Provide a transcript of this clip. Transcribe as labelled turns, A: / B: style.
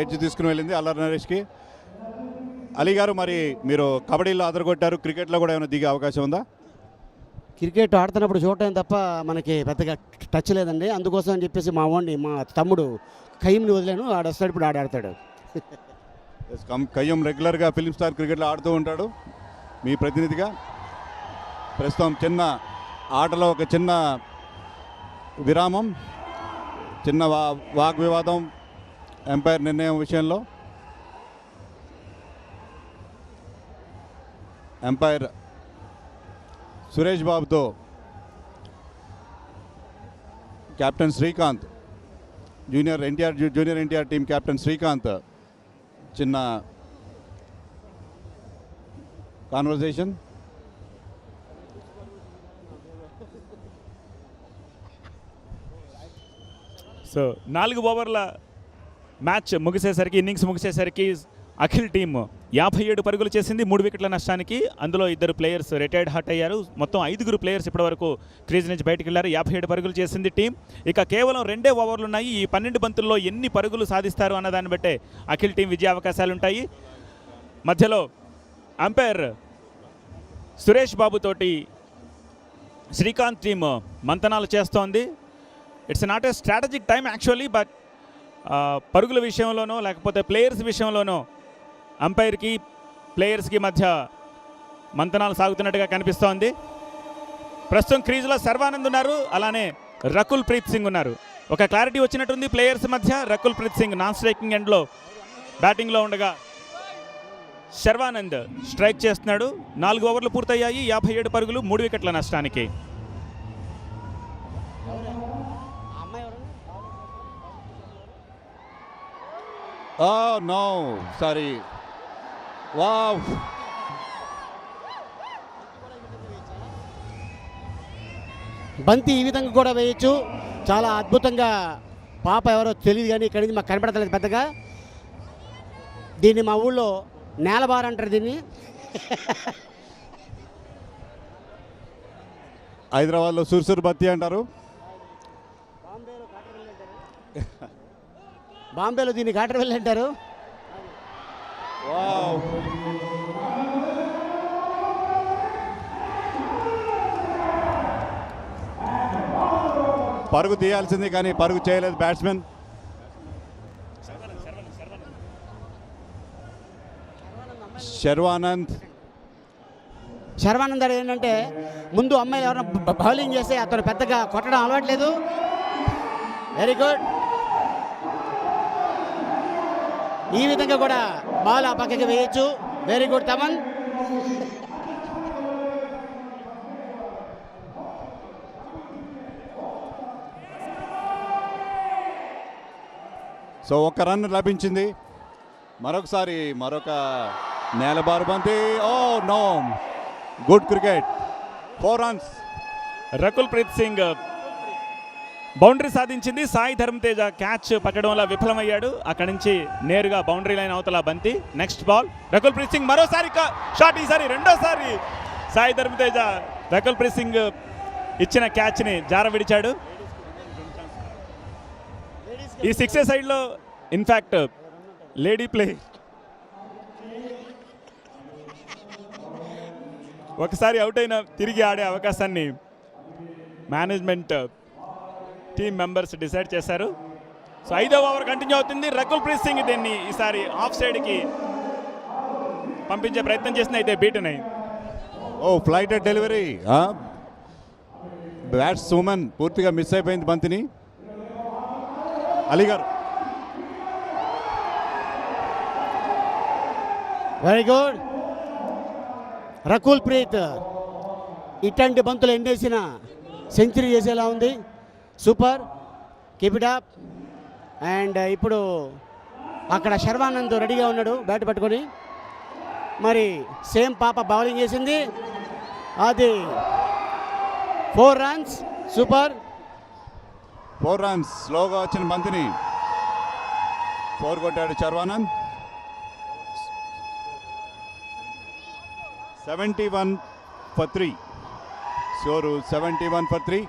A: Edge తీసుకుని వెళ్ళింది అల్లరి నరేష్కి. అలీ గారు, మరి మీరు కబడ్డీలో అదరగొట్టారు, క్రికెట్లో కూడా ఏమైనా దిగే అవకాశం ఉందా?
B: క్రికెట్ ఆడుతున్నప్పుడు చూడటం తప్ప మనకి పెద్దగా టచ్ లేదండి. అందుకోసం అని చెప్పేసి మా తమ్ముడు ఖయ్యంని వదిలేను, ఆడొస్తాడు, ఇప్పుడు ఆడతాడు.
A: ఖయ్యం రెగ్యులర్గా ఫిలిం స్టార్ క్రికెట్లో ఆడుతూ ఉంటాడు. మీ ప్రతినిధిగా ప్రస్తుతం చిన్న ఆటలో ఒక చిన్న విరామం, చిన్న వాగ్వివాదం ఎంపైర్ నిర్ణయం విషయంలో. ఎంపైర్ సురేష్ బాబుతో captain Srikanth, junior NTR team captain Srikanth చిన్న కాన్వర్సేషన్.
C: సో 4 ఓవర్ల మ్యాచ్ ముగిసేసరికి, ఇన్నింగ్స్ ముగిసేసరికి అఖిల్ టీమ్ 57 పరుగులు చేసింది, 3 వికెట్ల నష్టానికి. అందులో 2 ప్లేయర్స్ రిటైర్డ్ హాట్ అయ్యారు. మొత్తం 5 ప్లేయర్స్ ఇప్పటివరకు క్రీజ్ నుంచి బయటకు వెళ్ళారు. 57 పరుగులు చేసింది టీం. ఇక కేవలం 2 ఓవర్లు ఉన్నాయి. ఈ 12 బంతుల్లో ఎన్ని పరుగులు సాధిస్తారు అన్నదాన్ని బట్టే అఖిల్ టీం విజయ అవకాశాలు ఉంటాయి. మధ్యలో అంపైర్ సురేష్ బాబుతోటి శ్రీకాంత్ టీమ్ మంతనాలు చేస్తోంది. It's not a strategic time actually, but పరుగుల విషయంలోనో లేకపోతే ప్లేయర్స్ విషయంలోనో అంపైర్కి ప్లేయర్స్కి మధ్య మంతనాలు సాగుతున్నట్టుగా కనిపిస్తోంది. ప్రస్తుతం క్రీజ్లో సర్వానంద్ ఉన్నారు, అలానే రకుల్ ప్రీత్ సింగ్ ఉన్నారు. ఒక క్లారిటీ వచ్చినట్టుంది ప్లేయర్స్ మధ్య. రకుల్ ప్రీత్ సింగ్ నాన్ స్ట్రైకింగ్ ఎండ్లో బ్యాటింగ్లో ఉండగా శర్వానంద్ స్ట్రైక్ చేస్తున్నాడు. 4 ఓవర్లు పూర్తయ్యాయి, 57 పరుగులు, 3 వికెట్ల నష్టానికి.
A: Oh no, sorry. Wow.
B: బంతి ఈ విధంగా కూడా వేయచ్చు. చాలా అద్భుతంగా, పాప ఎవరో తెలియదు కానీ ఇక్కడి నుంచి మాకు కనపడతలేదు పెద్దగా. దీన్ని మా ఊళ్ళో నేలబార్ అంటారు దీన్ని.
A: హైదరాబాద్లో సుర్సుర్ బత్తి అంటారు.
B: బాంబేలో దీన్ని కాటర్వెల్ అంటారు.
A: పరుగు తీయాల్సింది కానీ పరుగు చేయలేదు బ్యాట్స్మెన్. శర్వానంద్
B: ఏంటంటే ముందు అమ్మాయిలు ఎవరైనా బౌలింగ్ చేస్తే అతను పెద్దగా కొట్టడం అలవాట్లేదు. Very good. ఈ విధంగా కూడా బాల్ ఆ పక్కకి వేయచ్చు. Very good Thaman.
A: So 1 run లభించింది. మరొకసారి మరొక నేలబారు బంతి. Oh no, good cricket, 4 runs.
C: Rakul Preet Singh boundary సాధించింది. సాయి ధర్మ తేజ క్యాచ్ పట్టడంలో విఫలమయ్యాడు. అక్కడి నుంచి నేరుగా బౌండరీ లైన్ అవతల బంతి. నెక్స్ట్ బాల్ రకుల్ ప్రీత్ సింగ్ మరోసారి షాట్, ఈసారి రెండోసారి సాయి ధర్మ తేజ రకుల్ ప్రీత్ సింగ్ ఇచ్చిన క్యాచ్ని జార విడిచాడు. ఈ 6 సైడ్లో ఇన్ఫ్యాక్ట్ లేడీ ప్లే ఒకసారి అవుట్ అయినా తిరిగి ఆడే అవకాశాన్ని మేనేజ్మెంట్ టీమ్ మెంబర్స్ డిసైడ్ చేశారు. సో 5వ ఓవర్ కంటిన్యూ అవుతుంది. రకుల్ ప్రీత్ సింగ్ దీన్ని ఈసారి ఆఫ్ సైడ్కి పంపించే ప్రయత్నం చేసిన, అయితే బీటన్ అయింది.
A: ఓ ఫ్లైటెడ్ డెలివరీ. బ్యాట్స్ ఉమెన్ పూర్తిగా మిస్ అయిపోయింది బంతిని. అలీ గారు.
B: Very good. రకుల్ ప్రీత్ ఇట్లాంటి బంతులు ఎండేసిన సెంచరీ చేసేలా ఉంది. Super, keep it up. And ఇప్పుడు అక్కడ శర్వానంద్ రెడీగా ఉన్నాడు బ్యాట్ పట్టుకొని. మరి సేమ్ పాప బౌలింగ్ చేసింది, అది 4 రన్స్. Super,
A: 4 runs. స్లోగా వచ్చిన బంతిని 4 కొట్టాడు శర్వానంద్. 71 for 3. Score 71 for 3.